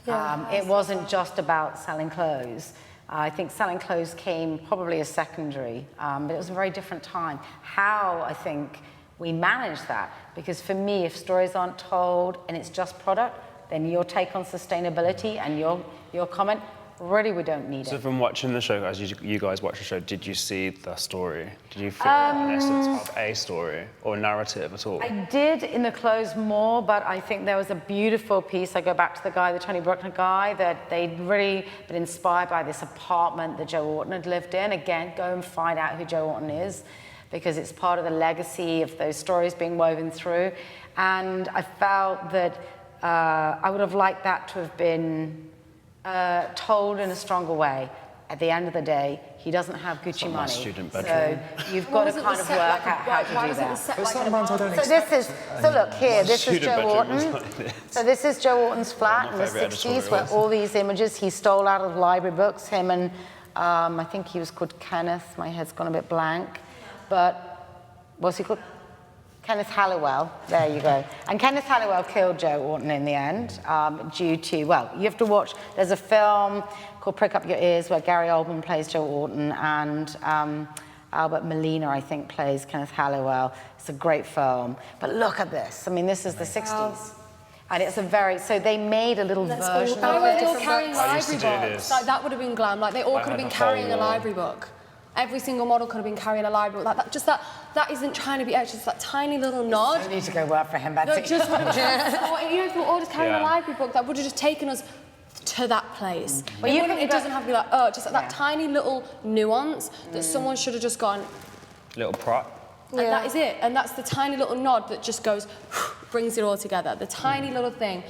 It wasn't just about selling clothes. I think selling clothes came probably as secondary, but it was a very different time. How, I think, we manage that, because for me, if stories aren't told and it's just product, then your take on sustainability and your comment, really we don't need So it. from watching the show, as you guys watched the show, did you see the story? Did you feel an essence of a story or narrative at all? I did in the clothes more, but I think there was a beautiful piece. I go back to the Tony Bruckner guy, that they'd really been inspired by this apartment that Joe Orton had lived in. Again, go and find out who Joe Orton is, because it's part of the legacy of those stories being woven through. And I felt that I would have liked that to have been told in a stronger way. At the end of the day, he doesn't have Gucci my money. student bedroom. So you've got to kind of work out how to do that. But certain brands I don't So expect. this is, so look here, this is student Joe bedroom was Orton. like this. So this is Joe Orton's flat in the favourite 60s, where editorials. all these images he stole out of library books, him and I think he was called Kenneth, my head's gone a bit blank, but what's he called? Kenneth Halliwell, there you go. And Kenneth Halliwell killed Joe Orton in the end, due to, well, you have to watch, there's a film called Prick Up Your Ears where Gary Oldman plays Joe Orton and Albert Molina, I think, plays Kenneth Halliwell. It's a great film. But look at this. I mean, this is the 60s. And it's a very, so they made a little version I of was it. all carrying I used to library do books. this. Like that would have been glam. Like they all could have had been a whole carrying a wall. library book. Every single model could have been carrying a library book. Like that isn't trying to be extra. It's that tiny little nod. You need to go work for him, No, Betsy. just would have just, you know, if we were all just carrying a Yeah. library book, that would have just taken us to that place. Well, you can It doesn't have to be like, oh, just like Yeah. that tiny little nuance that someone should have just gone, Little prop. and that is it. And that's the tiny little nod that just goes, brings it all together. The tiny little thing,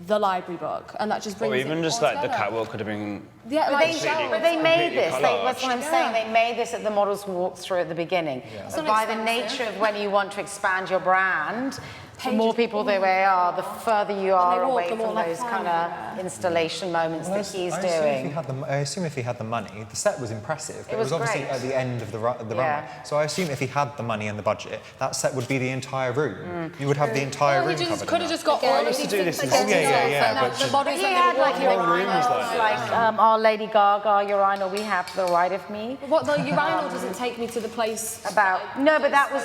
the library book, and that just brings Or it even just all like the together. catwalk could have been. Yeah, But like they made completely this. That's what I'm collage. saying. They made this at the models walked through at the beginning. It's But not by the expensive. nature of when you want to expand your brand, the Pages more people there are, the further you they are walk, away the more from like those fun, kind of installation moments that he's I doing. assume if he had the money, the set was impressive, but it was was obviously great. at the end of the runway. Yeah. So I assume if he had the money and the budget, that set would be the entire room. You would have the entire Or room he just covered. could in have that. just got Again, all I of used these to do things this in together. school. Yeah, And now but the models He are had like walking around. urinals, like our Lady Gaga urinal we have to the right of me. What the urinal doesn't take me to the place. No, but that was,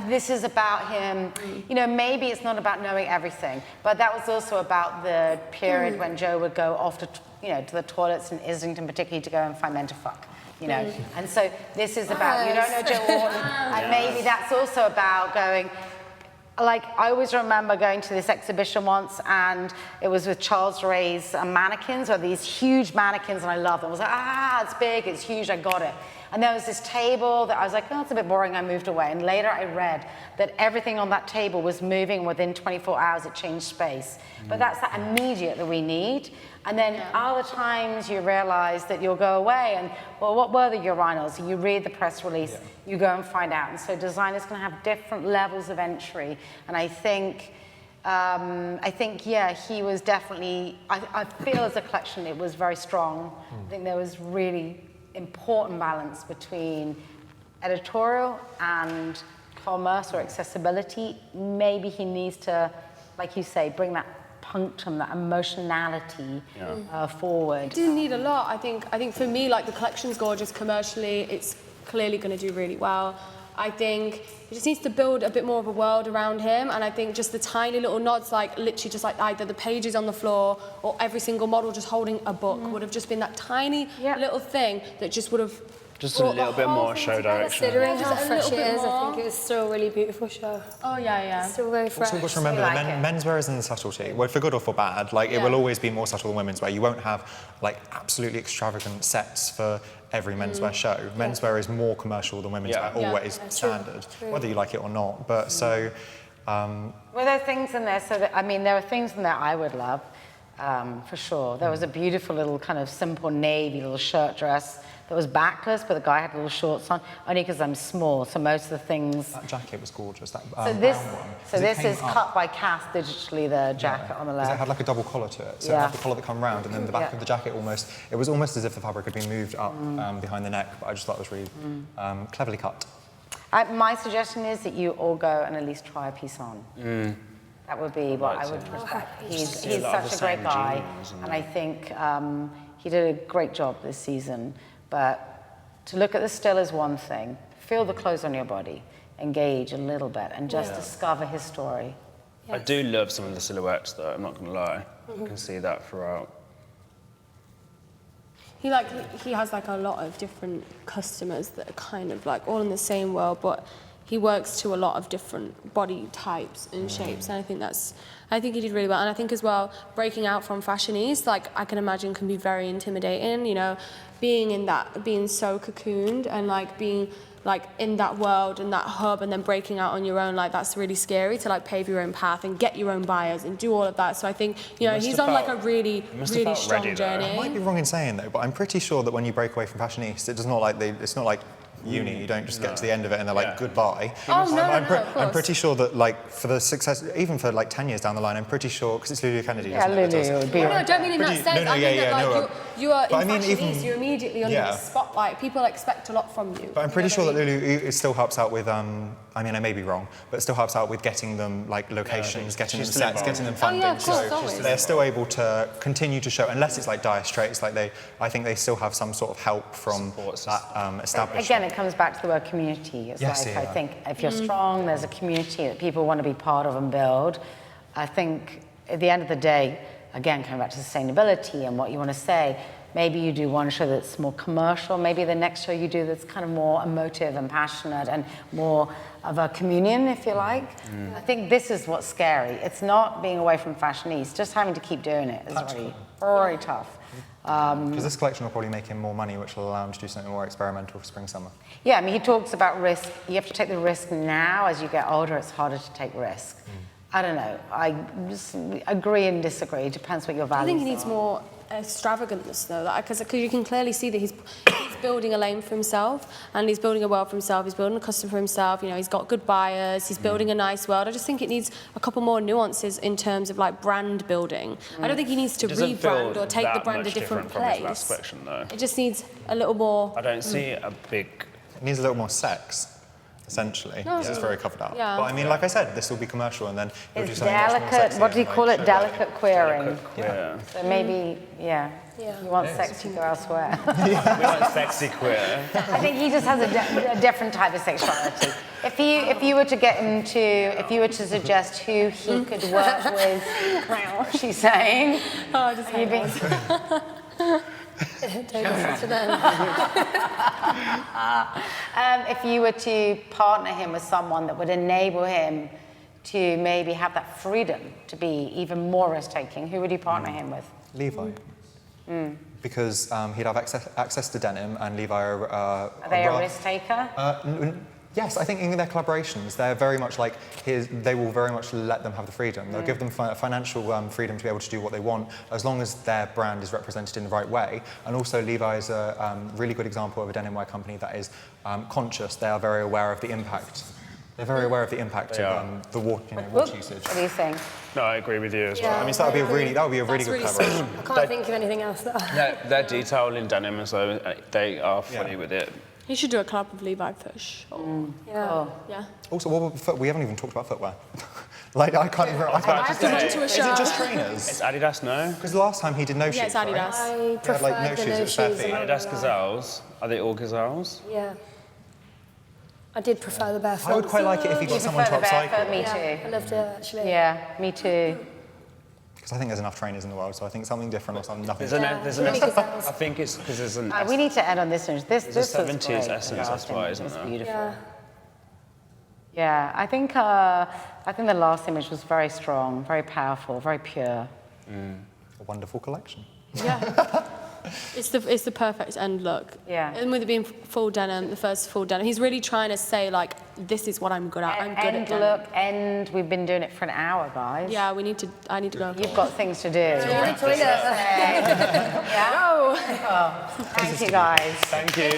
this is about him, you know, maybe it's not about knowing everything, but that was also about the period when Joe would go off to, you know, to the toilets in Islington particularly to go and find men to fuck, you know. And so this is about, you don't know Joe Orton, and maybe that's also about going, like, I always remember going to this exhibition once, and it was with Charles Ray's mannequins, or these huge mannequins, and I loved them. I was like, it's big, it's huge, I got it. And there was this table that I was like, oh, it's a bit boring, I moved away. And later I read that everything on that table was moving within 24 hours, it changed space. But that's that immediate that we need. And then other times you realize that you'll go away and, well, what were the urinals? You read the press release, you go and find out. And so designers can have different levels of entry. And I think, he was definitely, I feel as a collection it was very strong. I think there was really important balance between editorial and commerce or accessibility. Maybe he needs to, like you say, bring that punctum, that emotionality forward. It didn't need a lot. I think for me, like, the collection's gorgeous commercially. It's clearly going to do really well. I think he just needs to build a bit more of a world around him, and I think just the tiny little nods, like literally just like either the pages on the floor or every single model just holding a book would have just been that tiny little thing that just would have just a little bit more show direction. Considering how Just a fresh little it bit is, I more. think it was still a really beautiful show. Oh yeah. Still very fresh. Also, you've got to remember like that it. menswear is in the subtlety. Well, for good or for bad, like it will always be more subtle than women's wear. You won't have like absolutely extravagant sets for every menswear show. Menswear is more commercial than women's wear, always standard, whether you like it or not. But so. Well, there are things in there, there are things in there I would love, for sure. There was a beautiful little kind of simple navy little shirt dress that was backless, but the guy had little shorts on, only because I'm small, so most of the things... That jacket was gorgeous, that So brown this, one. so this is cut by Cass digitally, the jacket on the Because left. it had like a double collar to it, so it had the collar that come round, and then the back of the jacket almost, it was almost as if the fabric had been moved up behind the neck, but I just thought it was really cleverly cut. My suggestion is that you all go and at least try a piece on. That would be what I would prefer. He's such a great guy, and I think he did a great job this season. But to look at the still is one thing. Feel the clothes on your body, engage a little bit, and just discover his story. I do love some of the silhouettes, though. I'm not going to lie. You can see that throughout. He has like a lot of different customers that are kind of like all in the same world, but he works to a lot of different body types and shapes, and I think he did really well. And I think as well, breaking out from fashionista, like I can imagine, can be very intimidating. You know, being so cocooned and like being like in that world and that hub, and then breaking out on your own, like that's really scary to like pave your own path and get your own buyers and do all of that. So I think he's on like a really strong journey. I might be wrong in saying though, but I'm pretty sure that when you break away from fashionista, it's not like uni, you don't just get to the end of it and they're like goodbye. I'm pretty sure that like for the success, even for like 10 years down the line, I'm pretty sure, because it's Lulu Kennedy. Yeah, Lulu would be. No, I don't mean in that sense. I mean that you are in fashionista, you're immediately under the spotlight. People expect a lot from you. But I'm pretty sure that Lulu still helps out with, I may be wrong, but it still helps out with getting them like locations, getting them sets, getting them funding. Of course, so they're still able to continue to show, unless it's like dire straits, like I think they still have some sort of help from that establishment. Again, it comes back to the word community. It's I think if you're strong, there's a community that people want to be part of and build. I think at the end of the day, again, coming back to sustainability and what you want to say, maybe you do one show that's more commercial, maybe the next show you do that's kind of more emotive and passionate and more of a communion, if you like. I think this is what's scary. It's not being away from fashionista, just having to keep doing it is really very tough. Because this collection will probably make him more money, which will allow him to do something more experimental for spring-summer. Yeah, I mean, he talks about risk. You have to take the risk now. As you get older, it's harder to take risk. I don't know. I just agree and disagree. It depends what your values are. I think he needs more extravagantness, though, because you can clearly see that he's building a lane for himself, and he's building a world for himself. He's building a custom for himself. You know, he's got good buyers. He's building a nice world. I just think it needs a couple more nuances in terms of like brand building. I don't think he needs to rebrand or take the brand a different place. It just needs a little more. I don't see a big. It needs a little more sex. Essentially, because it's very covered up. But I mean, like I said, this will be commercial, and then he'll do It's something much more delicate. sexy What do you and, call like, it? show Delicate queering. Yeah. So maybe, you want sex, you go elsewhere. We want sexy queer. I think he just has a different type of sexuality. If you were to suggest who he could work with, she's saying. Oh, just if you were to partner him with someone that would enable him to maybe have that freedom to be even more risk-taking, who would you partner him with? Levi. Because he'd have access to denim, and Levi Are they a risk-taker? Yes, I think in their collaborations, they're very much like they will very much let them have the freedom. They'll give them financial freedom to be able to do what they want, as long as their brand is represented in the right way. And also, Levi is a really good example of a denim wear company that is conscious. They are very aware of the impact. They're very aware of the impact of the water, water usage. What do you think? No, I agree with you as well. I mean, so that would be a really good collaboration. I can't think of anything else that Their detail in denim as though they are funny with it. You should do a collab with Levi for sure. Yeah. Yeah. Also, what about we haven't even talked about footwear. Like, I can't even... Is it just trainers? It's Adidas, no? Because last time he did no shoes, Yeah, it's Adidas. I had, prefer like, no the shoes, no it was bare shoes. feet. I'm not Adidas gonna lie. Gazelles. Are they all Gazelles? Yeah. I did prefer the barefoot. I would quite like it if you got You someone to prefer the barefoot? upcycle. Me Yeah, too. I loved it actually. Yeah, me too. Because I think there's enough trainers in the world, so I think something different or something nothing. I think it's because there's an We need to end on this one. This a was 70s great. essence, that's why, isn't It's there? beautiful. Yeah. Yeah, I think the last image was very strong, very powerful, very pure. A wonderful collection. Yeah. It's the perfect end look. Yeah. And with it being full denim, the first full denim, he's really trying to say like, this is what I'm good at. I'm good at denim. We've been doing it for an hour, guys. Yeah, I need to go. You've got things to do. Yeah, toilet. Yeah? Oh, thank you, guys. Thank you.